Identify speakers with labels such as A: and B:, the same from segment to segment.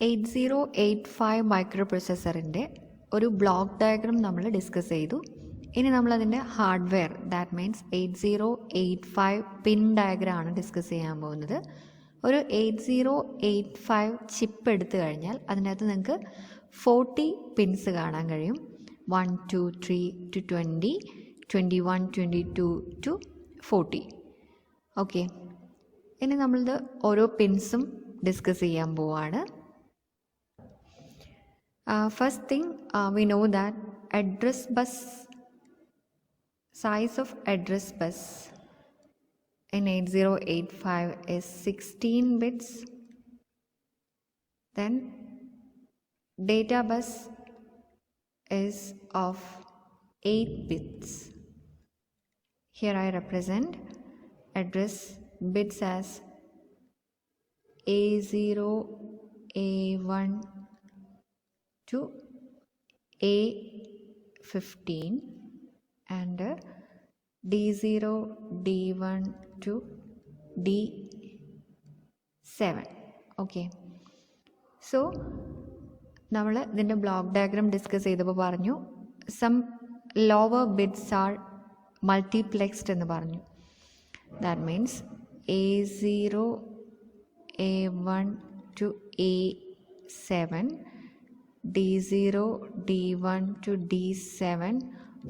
A: 8085 micro പ്രൊസസ്സറിൻ്റെ ഒരു block diagram നമ്മൾ discuss ചെയ്തു. ഇനി നമ്മളതിൻ്റെ ഹാർഡ്വെയർ, ദാറ്റ് മീൻസ് 8085 പിൻ ഡയഗ്രാമാണ് ഡിസ്കസ് ചെയ്യാൻ പോകുന്നത്. ഒരു 8085 ചിപ്പ് എടുത്തു കഴിഞ്ഞാൽ അതിനകത്ത് നിങ്ങൾക്ക് 40 പിൻസ് കാണാൻ കഴിയും. 1, 2, 3 to 20, 21, 22 to 40. ഓക്കെ, ഇനി നമ്മളിത് ഓരോ പിൻസും ഡിസ്കസ് ചെയ്യാൻ പോവാണ്. First thing, we know that address bus, size of address bus in 8085 is 16 bits. Then data bus is of 8 bits. Here I represent address bits as A0, A1 to A15 and D0, D1 to D7. Okay, so നമ്മൾ ഇതിൻ്റെ block diagram discuss ചെയ്തപ്പോൾ പറഞ്ഞു some lower bits R മൾട്ടിപ്ലെക്സ്ഡ് എന്ന് പറഞ്ഞു. That means A0, A1 to A7, D0, D1 to D7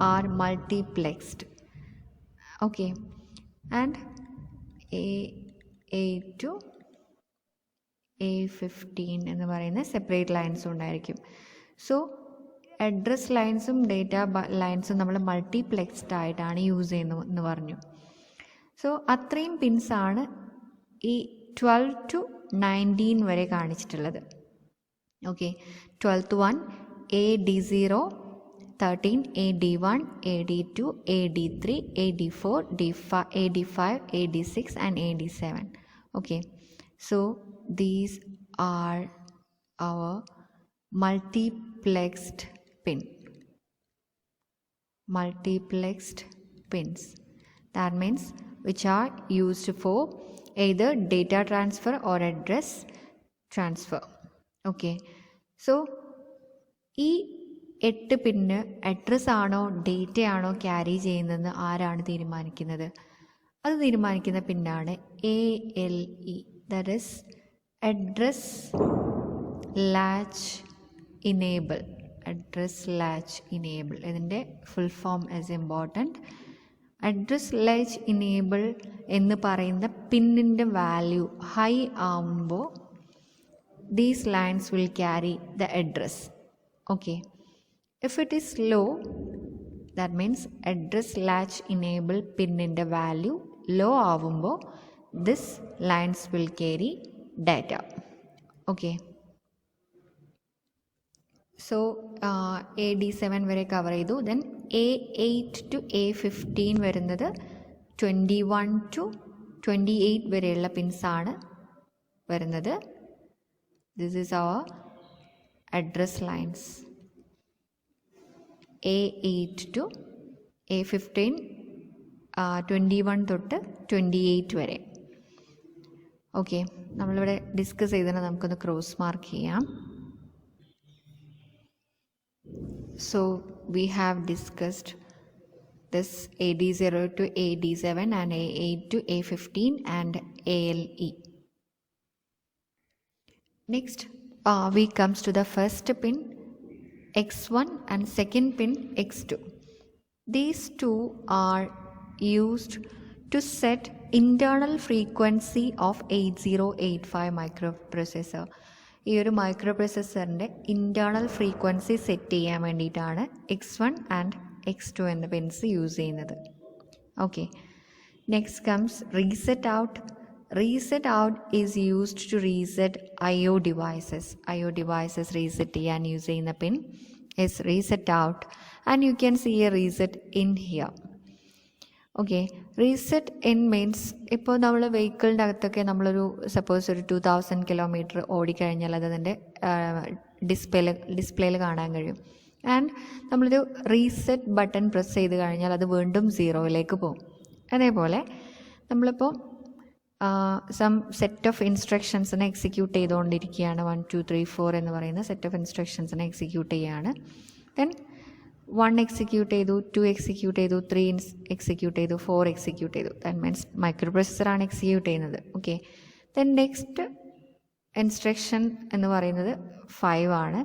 A: are multiplexed. Okay, and A8 to A15 എന്ന് പറയുന്ന separate lines ഉണ്ടായിരിക്കും. So address ലൈൻസും data ലൈൻസും നമ്മൾ മൾട്ടിപ്ലെക്സ്ഡ് ആയിട്ടാണ് യൂസ് ചെയ്യുന്നത് എന്ന് പറഞ്ഞു. സോ അത്രയും പിൻസാണ് ഈ 12 to 19 വരെ കാണിച്ചിട്ടുള്ളത്. Okay, 12th one AD0, 13 AD1, AD2, AD3, AD4, AD5, AD6 and AD7. Okay, so these are our multiplexed pins. That means which are used for either data transfer or address transfer. Okay, so ഈ 8 pin address ആണോ data ആണോ carry ചെയ്യുന്നതെന്ന് ആരാണ് തീരുമാനിക്കുന്നത്? അത് തീരുമാനിക്കുന്ന പിന്നാണ് ALE, that is address latch enable. ഇതിൻ്റെ full form is important. Address latch enable എന്ന് പറയുന്ന പിന്നിൻ്റെ വാല്യൂ ഹൈ ആവുമ്പോൾ these lines will carry the address. Okay, if it is low, that means address latch enable pin in the value low avumbo this lines will carry data. Okay, so AD7 vare cover edu. Then A8 to A15 varunathu 21 to 28 vareyulla pins aanu varunathu. This is our address lines. A8 to A15, 21 തൊട്ട് 28 വരെ. Okay, നമ്മളിവിടെ discuss ചെയ്തതിന് നമുക്കൊന്ന് cross mark ചെയ്യാം. So we have discussed this AD0 to AD7 and A8 to A15 and ALE. Next, we comes to the first pin X1 and second pin X2. These two are used to set internal frequency of 8085 microprocessor. ഈ ഒരു micro പ്രൊസസ്സറിൻ്റെ internal frequency set ചെയ്യാൻ വേണ്ടിയിട്ടാണ് X1 and X2 എന്ന pins use ചെയ്യുന്നത്. Okay, next comes reset out. Reset out is used to reset IO devices. Reset ചെയ്യാൻ use ചെയ്യുന്ന പിൻ is reset out and you can see a reset in here. Okay, reset in means ഇപ്പോൾ നമ്മൾ വെഹിക്കിളിൻ്റെ അകത്തൊക്കെ നമ്മളൊരു suppose ഒരു 2000 kilometre ഓടിക്കഴിഞ്ഞാൽ അതിൻ്റെ ഡിസ്പ്ലേയിൽ കാണാൻ കഴിയും. ആൻഡ് നമ്മളൊരു റീസെറ്റ് ബട്ടൺ പ്രസ് ചെയ്ത് കഴിഞ്ഞാൽ അത് വീണ്ടും 0യിലേക്ക് പോകും. അതേപോലെ നമ്മളിപ്പോൾ സം സെറ്റ് ഓഫ് ഇൻസ്ട്രക്ഷൻസിനെ എക്സിക്യൂട്ട് ചെയ്തുകൊണ്ടിരിക്കുകയാണ്. 1 2 3 4 എന്ന് പറയുന്ന സെറ്റ് ഓഫ് ഇൻസ്ട്രക്ഷൻസിനെ എക്സിക്യൂട്ട് ചെയ്യുകയാണ്. ദെൻ 1 എക്സിക്യൂട്ട് ചെയ്തു, 2 എക്സിക്യൂട്ട് ചെയ്തു, 3 എക്സിക്യൂട്ട് ചെയ്തു, 4 എക്സിക്യൂട്ട് ചെയ്തു. ദാറ്റ് മീൻസ് മൈക്രോ പ്രോസസ്സറാണ് എക്സിക്യൂട്ട് ചെയ്യുന്നത്. ഓക്കെ, ദെൻ നെക്സ്റ്റ് ഇൻസ്ട്രക്ഷൻ എന്ന് പറയുന്നത് 5 ആണ്.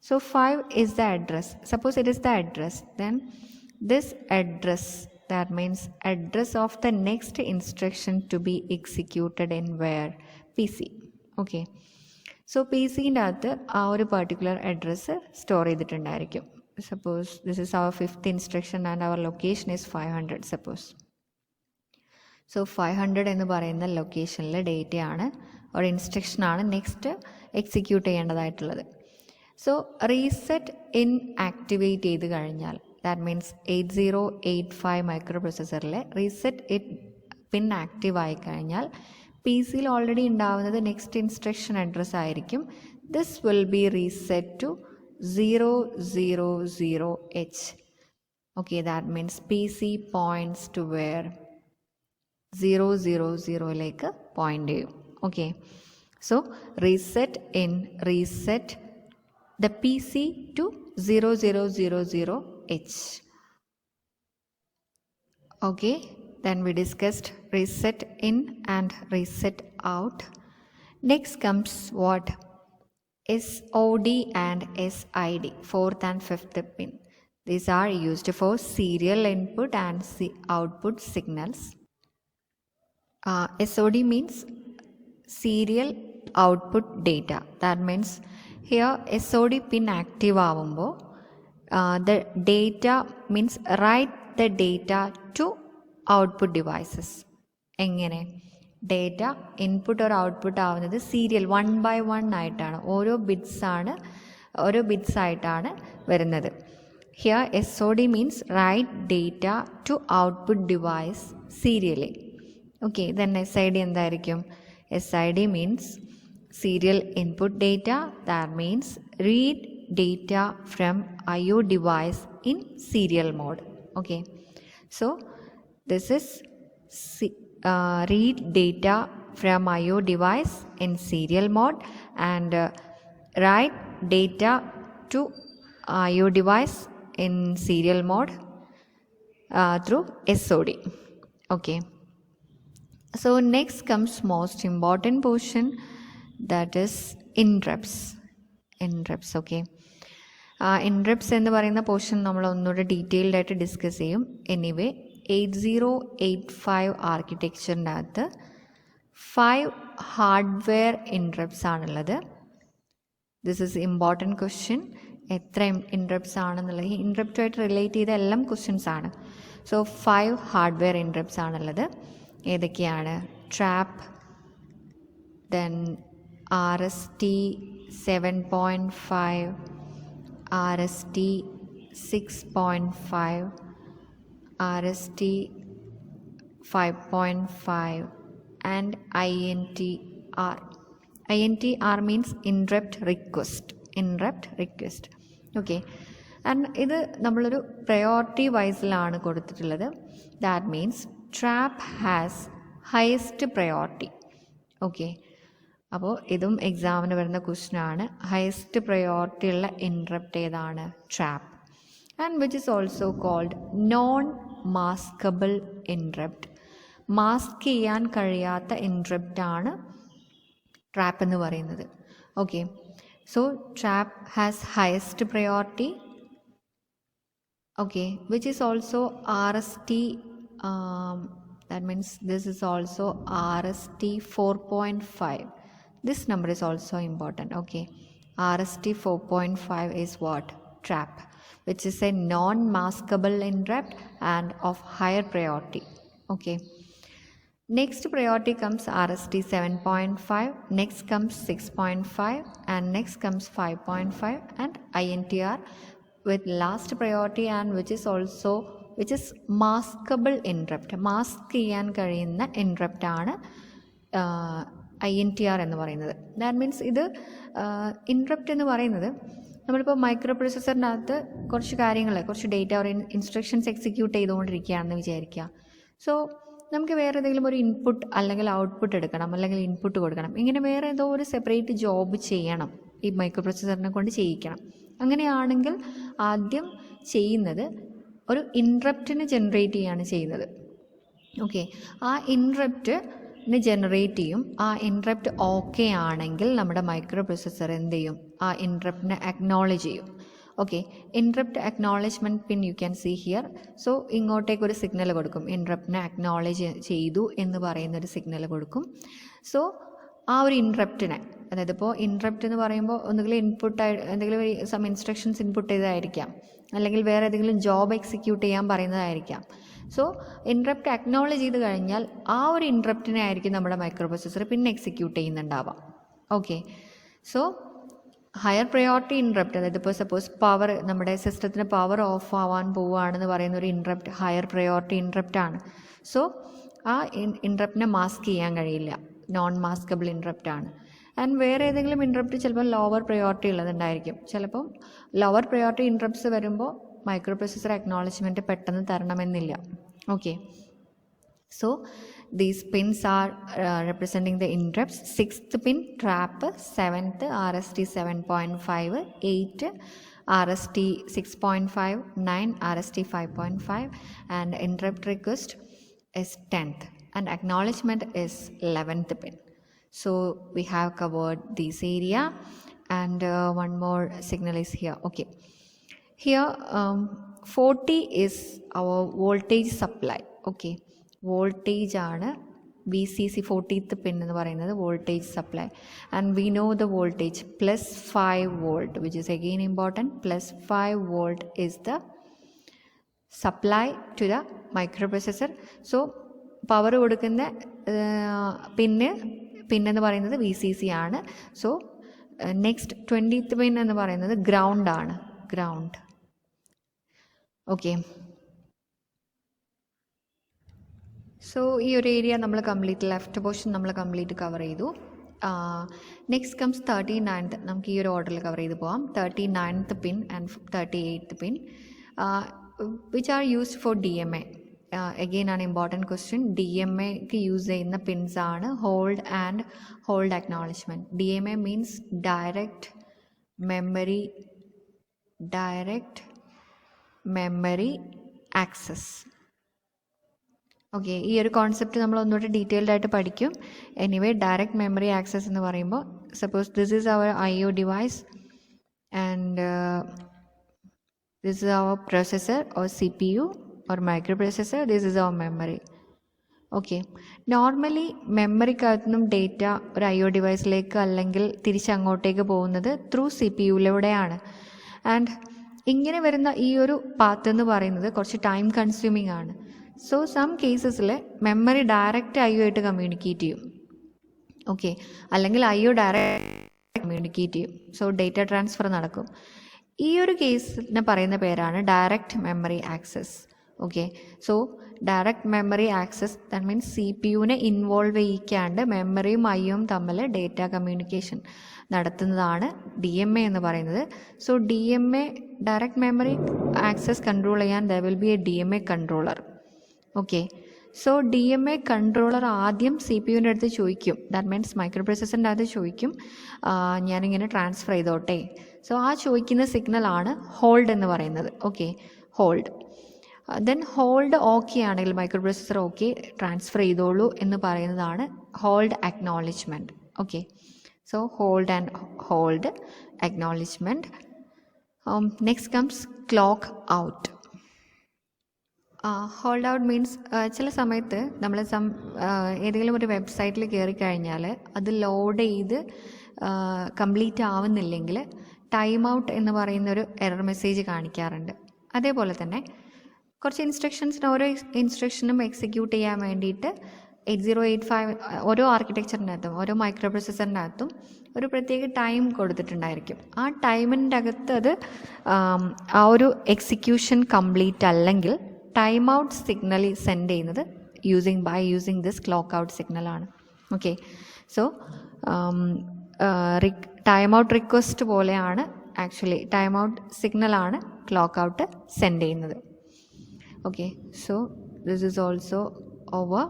A: So 5 is the address. Suppose it is the address, then this address, that means address of the next instruction to be executed in where? PC. Okay, so PCൻ്റെ അകത്ത് ആ ഒരു particular address store ചെയ്തിട്ടുണ്ടായിരിക്കും. Suppose this is our 5th instruction and our location is 500 suppose. So 500 എന്ന് പറയുന്ന ലൊക്കേഷനിൽ ഡേറ്റയാണ് ഒരു ഇൻസ്ട്രക്ഷനാണ് നെക്സ്റ്റ് എക്സിക്യൂട്ട് ചെയ്യേണ്ടതായിട്ടുള്ളത്. സോ റീസെറ്റ് ഇൻ ആക്ടിവേറ്റ് ചെയ്ത് കഴിഞ്ഞാൽ, ദാറ്റ് മീൻസ് 8085 മൈക്രോ പ്രൊസസ്സറിലെ റീസെറ്റ് ഇറ്റ് പിൻ ആക്റ്റീവ് ആയി കഴിഞ്ഞാൽ പി സിയിൽ ഓൾറെഡി ഉണ്ടാവുന്നത് നെക്സ്റ്റ് ഇൻസ്ട്രക്ഷൻ അഡ്രസ്സ് ആയിരിക്കും. This will be reset to 000H. Okay, that means PC points to where? 000 point ചെയ്യും. Okay, so reset the PC to 0000H. Okay, then we discussed reset in and reset out. Next comes what? SOD and SID, 4th and 5th pin. These are used for serial input and output signals. SOD means serial output data. That means here SOD pin active ആവുമ്പോൾ the data means write the data to output devices. എങ്ങനെ? Data input or output ആവുന്നത് serial 1 by 1 ആയിട്ടാണ്, ഓരോ bits ആയിട്ടാണ് വരുന്നത്. Here SOD means write data to output device serially. Okay, then SID എന്തായിരിക്കും? SID means serial input data, that means read data from IO device in serial mode. Okay, so this is read data from IO device in serial mode and write data to IO device in serial mode through SOD. Okay, so next comes most important portion, that is interrupts. Okay, interrupts എന്ന് പറയുന്ന portion നമ്മൾ ഒന്നുകൂടെ detailed ആയിട്ട് discuss ചെയ്യും. Anyway 8085 ആർക്കിടെക്ചറിൻ്റെ അകത്ത് 5 hardware interrupts ആണുള്ളത്. This is important question. എത്ര interrupts ആണെന്നുള്ളത് ഈ ഇൻട്രപ്റ്റുമായിട്ട് റിലേറ്റ് ചെയ്ത എല്ലാം ക്വസ്റ്റ്യൻസ് ആണ്. സോ 5 ഹാർഡ്വെയർ ഇൻട്രപ്റ്റ്സ് ആണുള്ളത്. ഏതൊക്കെയാണ്? Trap, then RST 7.5, RST 6.5, RST 5.5 and INTR. INTR means interrupt request. Okay, and ഇത് നമ്മളൊരു പ്രയോറിറ്റി വൈസിലാണ് കൊടുത്തിട്ടുള്ളത്. That means trap has highest priority. Okay, അപ്പോൾ ഇതും എക്സാമിന് വരുന്ന ക്വസ്റ്റ്യനാണ്. ഹയസ്റ്റ് പ്രയോറിറ്റി ഉള്ള ഇൻട്രപ്റ്റ് ഏതാണ്? Trap. And which is also called non maskable interrupt. Mask ചെയ്യാൻ കഴിയാത്ത ഇൻട്രപ്റ്റാണ് ട്രാപ്പ് എന്ന് പറയുന്നത്. Okay, so trap has highest priority. Okay, which is also RST. That means this is also RST 4.5. This number is also important. Okay, RST 4.5 is what? Trap, which is a non-maskable interrupt and of higher priority. Okay, next priority comes RST 7.5, next comes 6.5 and next comes 5.5 and INTR with last priority and which is maskable interrupt. Mask ചെയ്യാൻ കഴിയുന്ന interrupt ആണ് INTR എന്ന് പറയുന്നത്. That means ഇത് interrupt എന്ന് പറയുന്നത് നമ്മളിപ്പോൾ micro പ്രൊസസ്സറിനകത്ത് കുറച്ച് ഡേറ്റ ഒരു ഇൻസ്ട്രക്ഷൻസ് എക്സിക്യൂട്ട് ചെയ്തുകൊണ്ടിരിക്കുകയാണെന്ന് വിചാരിക്കുക. സോ നമുക്ക് വേറെ ഏതെങ്കിലും ഒരു ഇൻപുട്ട് അല്ലെങ്കിൽ ഔട്ട്പുട്ട് എടുക്കണം, അല്ലെങ്കിൽ ഇൻപുട്ട് കൊടുക്കണം, ഇങ്ങനെ വേറെ ഏതോ ഒരു സെപ്പറേറ്റ് ജോബ് ചെയ്യണം, ഈ മൈക്രോ പ്രൊസസ്സറിനെ കൊണ്ട് ചെയ്യിക്കണം. അങ്ങനെയാണെങ്കിൽ ആദ്യം ചെയ്യുന്നത് ഒരു ഇൻട്രപ്റ്റിന് ജനറേറ്റ് ചെയ്യാണ് ചെയ്യുന്നത്. ഓക്കെ, ആ ഇൻട്രപ്റ്റിന് ജനറേറ്റ് ചെയ്യും. ആ ഇൻട്രപ്റ്റ് ഓക്കെ ആണെങ്കിൽ നമ്മുടെ മൈക്രോ പ്രൊസസ്സർ എന്ത് ചെയ്യും, ആ ഇൻട്രപ്റ്റിനെ അക്നോളജ് ചെയ്യും. Okay, interrupt acknowledgement pin you can see here. So ഇങ്ങോട്ടേക്കൊരു സിഗ്നൽ കൊടുക്കും, ഇൻട്രപ്റ്റിനെ അക്നോളജ് ചെയ്തു എന്ന് പറയുന്നൊരു സിഗ്നൽ കൊടുക്കും. സോ ആ ഒരു ഇൻട്രപ്റ്റിനെ, അതായത് ഇപ്പോൾ ഇൻട്രപ്റ്റ് എന്ന് പറയുമ്പോൾ ഒന്നുകിൽ ഇൻപുട്ടായി എന്തെങ്കിലും സം ഇൻസ്ട്രക്ഷൻസ് ഇൻപുട്ട് ചെയ്തതായിരിക്കാം, അല്ലെങ്കിൽ വേറെ ഏതെങ്കിലും ജോബ് എക്സിക്യൂട്ട് ചെയ്യാൻ പറയുന്നതായിരിക്കാം. സോ ഇൻട്രപ്റ്റ് അക്നോളജ് ചെയ്ത് കഴിഞ്ഞാൽ ആ ഒരു ഇൻട്രപ്റ്റിനെ ആയിരിക്കും നമ്മുടെ മൈക്രോ പ്രൊസസ്സർ പിന്നെ എക്സിക്യൂട്ട് ചെയ്യുന്നുണ്ടാവാം. Okay, so higher priority interrupt, അതായത് ഇപ്പോൾ സപ്പോസ് പവർ, നമ്മുടെ സിസ്റ്റത്തിന് പവർ ഓഫ് ആവാൻ പോവുകയാണെന്ന് പറയുന്ന ഒരു ഇൻട്രപ്റ്റ് ഹയർ പ്രയോറിറ്റി ഇൻട്രപ്റ്റ് ആണ്. സോ ആ ഇൻട്രപ്റ്റിനെ മാസ്ക് ചെയ്യാൻ കഴിയില്ല, നോൺ മാസ്കബിൾ ഇൻട്രപ്റ്റ് ആണ്. ആൻഡ് വേറെ ഏതെങ്കിലും ഇൻട്രപ്റ്റ് ചിലപ്പോൾ ലോവർ പ്രയോറിറ്റി ഉള്ളതുണ്ടായിരിക്കും. ചിലപ്പം ലോവർ പ്രയോറിറ്റി ഇൻട്രപ്റ്റ്സ് വരുമ്പോൾ മൈക്രോ പ്രൊസസ്സർ അക്നോളജ്മെൻറ്റ് പെട്ടെന്ന് തരണമെന്നില്ല. Okay, so these pins are representing the interrupts. 6th pin trap, 7th RST 7.5, 8 RST 6.5, 9 RST 5.5, and interrupt request is 10th, and acknowledgement is 11th pin. So we have covered this area, and one more signal is here. Okay, here 40 is our voltage supply. Okay, voltage ആണ് VCC 40th pin എന്ന് പറയുന്നത് voltage supply. And we know the voltage +5 volt, which is again important. +5 volt is the supply to the micro processor. So power കൊടുക്കുന്ന പിന്നെന്ന് പറയുന്നത് VCC ആണ്. So next 20th പിൻ എന്ന് പറയുന്നത് ground ആണ്, ഗ്രൗണ്ട്. ഓക്കെ, സോ ഈ ഒരു ഏരിയ നമ്മൾ കംപ്ലീറ്റ്, ലെഫ്റ്റ് പോർഷൻ നമ്മൾ കംപ്ലീറ്റ് കവർ ചെയ്തു. Next comes 39th. നമുക്ക് ഈ ഒരു ഓർഡറിൽ കവർ ചെയ്ത് പോകാം. 39th pin and 38th pin which are used for DMA. Again ആണ് ഇമ്പോർട്ടൻറ്റ് ക്വസ്റ്റ്യൻ. DMAക്ക് യൂസ് ചെയ്യുന്ന പിൻസ് ആണ് hold and hold acknowledgement. DMA means direct memory access. Okay, ഈ ഒരു കോൺസെപ്റ്റ് നമ്മൾ ഒന്നുകൂടി ഡീറ്റെയിൽഡ് ആയിട്ട് പഠിക്കും. എനിവേ, ഡയറക്റ്റ് മെമ്മറി ആക്സസ് എന്ന് പറയുമ്പോൾ suppose this is our IO device and this is our processor or CPU or microprocessor, this is our memory. Okay, normally മെമ്മറിക്കകത്തുനിന്നും data ഒരു IO ഡിവൈസിലേക്ക് അല്ലെങ്കിൽ തിരിച്ചങ്ങോട്ടേക്ക് പോകുന്നത് ത്രൂ CPUയിലൂടെയാണ്. ആൻഡ് ഇങ്ങനെ വരുന്ന ഈ ഒരു പാത്ത് എന്ന് പറയുന്നത് കുറച്ച് ടൈം കൺസ്യൂമിങ് ആണ്. സോ സം കേസസിൽ മെമ്മറി ഡയറക്റ്റ് IO ആയിട്ട് കമ്മ്യൂണിക്കേറ്റ് ചെയ്യും. ഓക്കെ, അല്ലെങ്കിൽ IO ഡയറക്റ്റ് കമ്മ്യൂണിക്കേറ്റ് ചെയ്യും. സോ ഡേറ്റ ട്രാൻസ്ഫർ നടക്കും. ഈ ഒരു കേസിനെ പറയുന്ന പേരാണ് direct memory access. Okay, so direct memory access that means CPUവിനെ ഇൻവോൾവ് ചെയ്യിക്കാണ്ട് മെമ്മറിയും IOയും തമ്മിൽ ഡേറ്റ കമ്മ്യൂണിക്കേഷൻ നടത്തുന്നതാണ് DMA എന്ന് പറയുന്നത്. So DMA direct memory access control ചെയ്യാൻ there will be a DMA controller. Okay, so DMA controller ആദ്യം CPUവിൻ്റെ അടുത്ത് ചോദിക്കും, ദാറ്റ് മീൻസ് മൈക്രോ പ്രൊസസ്സറിൻ്റെ അടുത്ത് ചോദിക്കും, ഞാനിങ്ങനെ ട്രാൻസ്ഫർ ചെയ്തോട്ടെ. സോ ആ ചോദിക്കുന്ന സിഗ്നലാണ് ഹോൾഡ് എന്ന് പറയുന്നത്. Okay, hold. Then hold okay ആണെങ്കിൽ മൈക്രോ പ്രൊസസ്സർ ഓക്കെ ട്രാൻസ്ഫർ ചെയ്തോളൂ എന്ന് പറയുന്നതാണ് hold acknowledgement. Okay, so hold and hold acknowledgement. Next comes clock out. Hold out means ചില സമയത്ത് നമ്മൾ ഏതെങ്കിലും ഒരു വെബ്സൈറ്റിൽ കയറി കഴിഞ്ഞാൽ അത് ലോഡ് ചെയ്ത് കംപ്ലീറ്റ് ആവുന്നില്ലെങ്കിൽ ടൈം ഔട്ട് എന്ന് പറയുന്നൊരു എറർ മെസ്സേജ് കാണിക്കാറുണ്ട്. അതേപോലെ തന്നെ കുറച്ച് ഓരോ ഇൻസ്ട്രക്ഷനും എക്സിക്യൂട്ട് ചെയ്യാൻ വേണ്ടിയിട്ട് 8085 ഓരോ ആർക്കിടെക്ചറിൻ്റെ അകത്തും ഓരോ മൈക്രോ പ്രൊസസ്സറിൻ്റെ അകത്തും ഒരു പ്രത്യേക ടൈം കൊടുത്തിട്ടുണ്ടായിരിക്കും. ആ ടൈമിൻ്റെ അകത്ത് അത് ആ ഒരു എക്സിക്യൂഷൻ കംപ്ലീറ്റ് അല്ലെങ്കിൽ ടൈം ഔട്ട് സിഗ്നൽ സെൻഡ് ചെയ്യുന്നത് യൂസിങ് ദിസ് ക്ലോക്ക് ഔട്ട് സിഗ്നലാണ്. Okay, so time out request പോലെയാണ് ആക്ച്വലി ടൈം ഔട്ട് സിഗ്നലാണ് ക്ലോക്ക് ഔട്ട് സെൻഡ് ചെയ്യുന്നത്. Okay, so this is also over.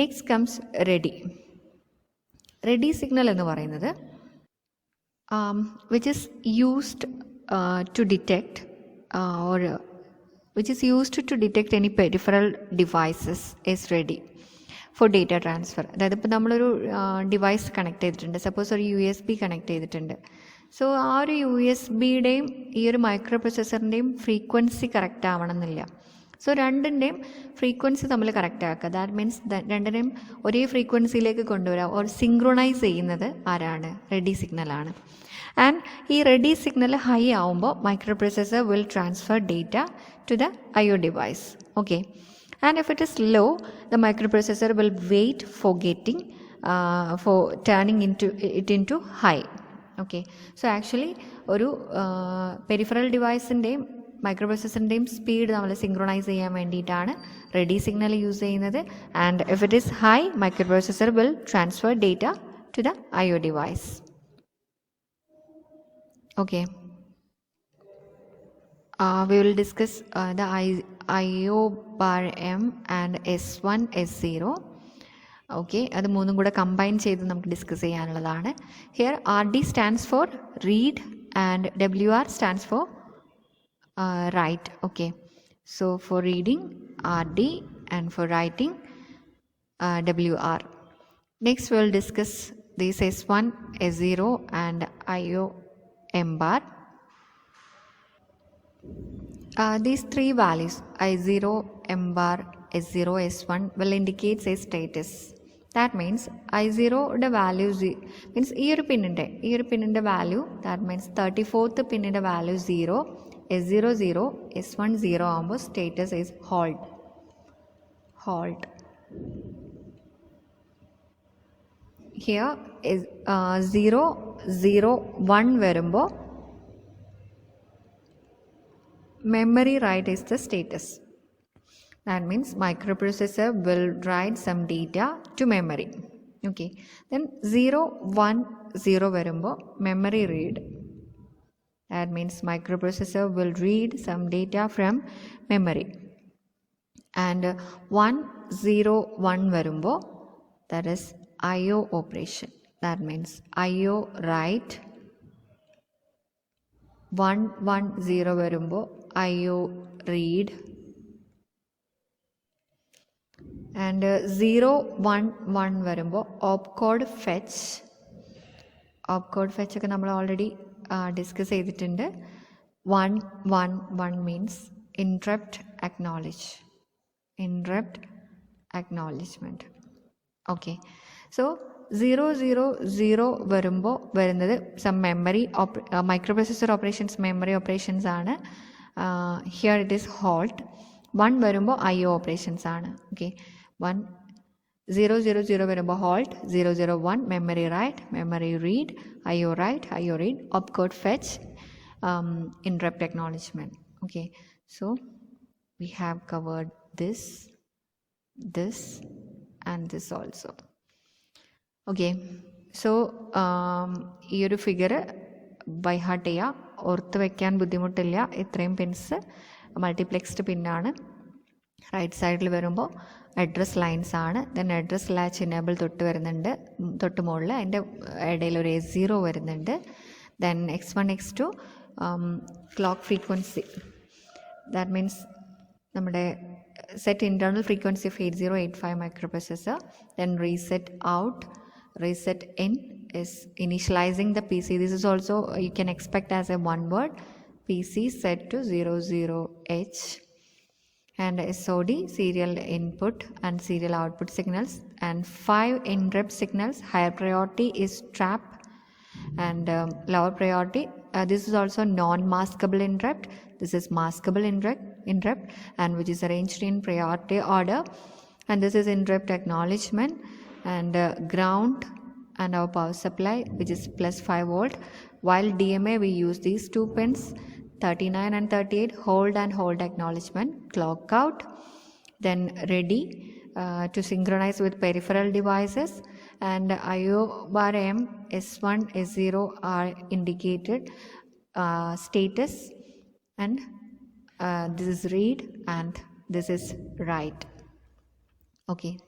A: Next comes ready. Ready signal എന്ന് പറയുന്നത് which is used to detect or which is used to detect any peripheral devices is ready for data transfer. അതായത് ഇപ്പോൾ നമ്മളൊരു device connect ചെയ്തിട്ടുണ്ട്, suppose ഒരു USB connect ചെയ്തിട്ടുണ്ട്. So ആ ഒരു USB-യുടെയും ഈ ഒരു മൈക്രോ പ്രൊസസ്സറിൻ്റെയും ഫ്രീക്വൻസി കറക്റ്റ് ആവണമെന്നില്ല. സോ രണ്ടിൻ്റെയും ഫ്രീക്വൻസി തമ്മിൽ കറക്റ്റ് ആക്കുക. ദാറ്റ് മീൻസ് രണ്ടിനെയും ഒരേ ഫ്രീക്വൻസിയിലേക്ക് കൊണ്ടുവരാം ഓർ സിങ്ക്രൊണൈസ് ചെയ്യുന്നത് ആരാണ്? റെഡി സിഗ്നലാണ്. ആൻഡ് ഈ റെഡി സിഗ്നൽ ഹൈ ആവുമ്പോൾ micro processor will transfer data to the IO device. Okay. And if it is low, the microprocessor will wait for turning it into high. Okay. So actually ഒരു peripheral ഡിവൈസിൻ്റെയും micro പ്രൊസസ്സറിൻ്റെയും speed നമ്മൾ synchronize ചെയ്യാൻ വേണ്ടിയിട്ടാണ് ready signal use ചെയ്യുന്നത്. And if it is high, micro processor will transfer data to the IO device. Okay. We will discuss the IO bar M and S1, S0. Okay, അത് മൂന്നും കൂടെ combine ചെയ്ത് നമുക്ക് discuss ചെയ്യാനുള്ളതാണ്. Here RD stands for read and WR stands for write. Okay, so for reading RD and for writing WR. Next we will discuss this S1, S0 and IO M bar. These three values I0, M bar, S0, S1 will indicate a status. That means I0 the value means ഈ ഒരു പിന്നിൻ്റെ value, that means 34th പിന്നിൻ്റെ value 0, S0 0, S1 0 ആകുമ്പോൾ status is halt. Here is 0 0 1 വരുമ്പോൾ memory write is the status. That means microprocessor will write some data to memory. Okay, then 0 1 0 varumbo memory read. That means microprocessor will read some data from memory. And 1 0 1 varumbo, that is IO operation. That means IO write. 1 1 0 varumbo IO read. And 0 1 1 വരുമ്പോൾ opcode ഒക്കെ നമ്മൾ already discuss ചെയ്തിട്ടുണ്ട്. 1 1 1 means interrupt acknowledgement. Okay, so 0 0 0 വരുമ്പോൾ വരുന്നത് some memory microprocessor operations memory operations ആണ്. Here it is halt. 1 വരുമ്പോൾ IO operations ആണ്. Okay, 1 0 0 0 വരുമ്പോൾ halt, 0 0 1 memory write, memory read, IO write, IO read, opcode fetch, interrupt acknowledgement. Okay, so we have covered this and this also. Okay, so ഈ ഒരു figure by heart ചെയ്യുക, ഓർത്ത് വയ്ക്കാൻ ബുദ്ധിമുട്ടില്ല. ഇത്രയും പിൻസ് മൾട്ടിപ്ലെക്സ്ഡ് പിന്നാണ്. റൈറ്റ് സൈഡിൽ വരുമ്പോൾ അഡ്രസ് ലൈൻസ് ആണ്. ദെൻ അഡ്രസ് ലാച്ച് ഇനേബിൾ തൊട്ട് മുകളിൽ അതിൻ്റെ ഇടയിൽ ഒരു S0 വരുന്നുണ്ട്. Then X1 X2 clock frequency, that means നമ്മുടെ set internal frequency of 8085 microprocessor. Then reset out, reset in is initializing the PC. This is also you can expect as a one word. PC set to 00H. And SOD, serial input and serial output signals, and 5 interrupt signals. Higher priority is trap, and lower priority, this is also non-maskable interrupt. This is maskable interrupt, and which is arranged in priority order. And this is interrupt acknowledgement, and ground, and our power supply, which is plus 5 volt. While DMA we use these two pins, 39 and 38, hold and hold acknowledgement, clock out. Then ready to synchronize with peripheral devices, and IO bar M, S1 S0 are indicated status, and this is read and this is write. Okay.